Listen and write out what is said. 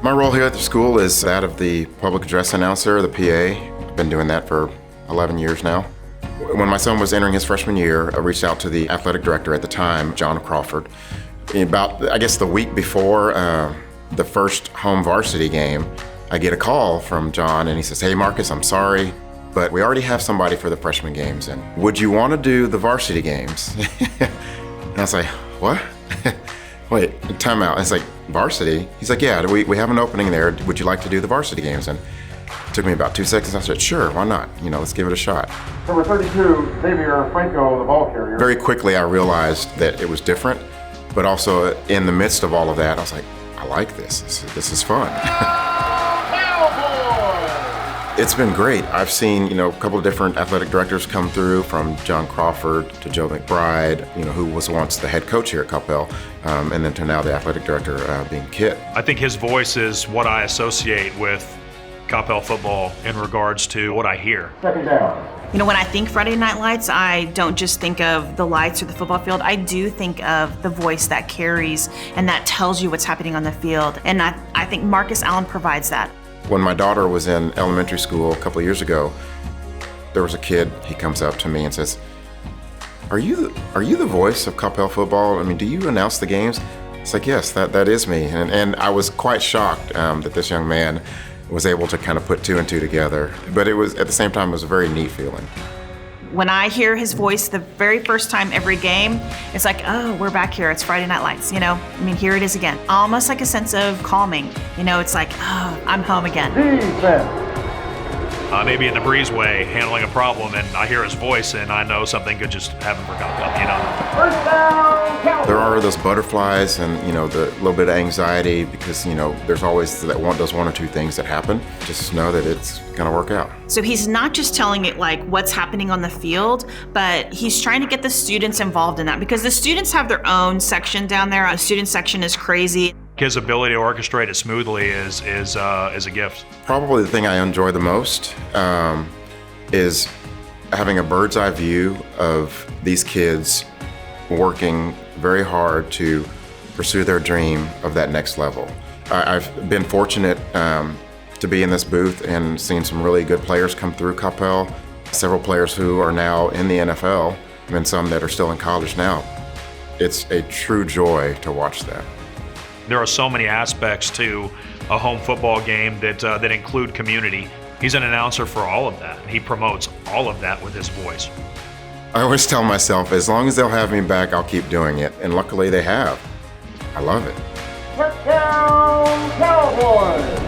My role here at the school is that of the public address announcer, the PA. I've been doing that for 11 years now. When my son was entering his freshman year, I reached out to the athletic director at the time, John Crawford. About, I guess, the week before the first home varsity game, I get a call from John and he says, "Hey Marcus, I'm sorry, but we already have somebody for the freshman games, and would you want to do the varsity games?" And I was like, "What?" Wait, time out. It's like, varsity? He's like, "Yeah, we have an opening there. Would you like to do the varsity games?" And it took me about 2 seconds. I said, "Sure, why not? Let's give it a shot." Number 32, Xavier Franco, the ball carrier. Very quickly, I realized that it was different, but also in the midst of all of that, I was like, I like this. This is fun. It's been great. I've seen, a couple of different athletic directors come through, from John Crawford to Joe McBride, who was once the head coach here at Coppell, and then to now the athletic director being Kit. I think his voice is what I associate with Coppell football in regards to what I hear. Second down. When I think Friday Night Lights, I don't just think of the lights or the football field. I do think of the voice that carries and that tells you what's happening on the field. And I think Marcus Allen provides that. When my daughter was in elementary school a couple of years ago, there was a kid, he comes up to me and says, Are you the voice of Coppell football? Do you announce the games?" It's like, "Yes, that is me." And I was quite shocked that this young man was able to kind of put two and two together. But it was, at the same time, it was a very neat feeling. When I hear his voice the very first time every game, it's like, oh, we're back here. It's Friday Night Lights, here it is again. Almost like a sense of calming. It's like, oh, I'm home again. Defense. Maybe in the breezeway handling a problem, and I hear his voice and I know something could just happen for Coppell, First down, Cowboys. There are those butterflies and, the little bit of anxiety because, there's always those one or two things that happen. Just know that it's going to work out. So he's not just telling it like what's happening on the field, but he's trying to get the students involved in that, because the students have their own section down there. A student section is crazy. His ability to orchestrate it smoothly is a gift. Probably the thing I enjoy the most is having a bird's eye view of these kids working very hard to pursue their dream of that next level. I've been fortunate to be in this booth and seen some really good players come through Coppell, several players who are now in the NFL, and some that are still in college now. It's a true joy to watch that. There are so many aspects to a home football game that include community. He's an announcer for all of that, and he promotes all of that with his voice. I always tell myself, as long as they'll have me back, I'll keep doing it, and luckily they have. I love it. Touchdown, Cowboys.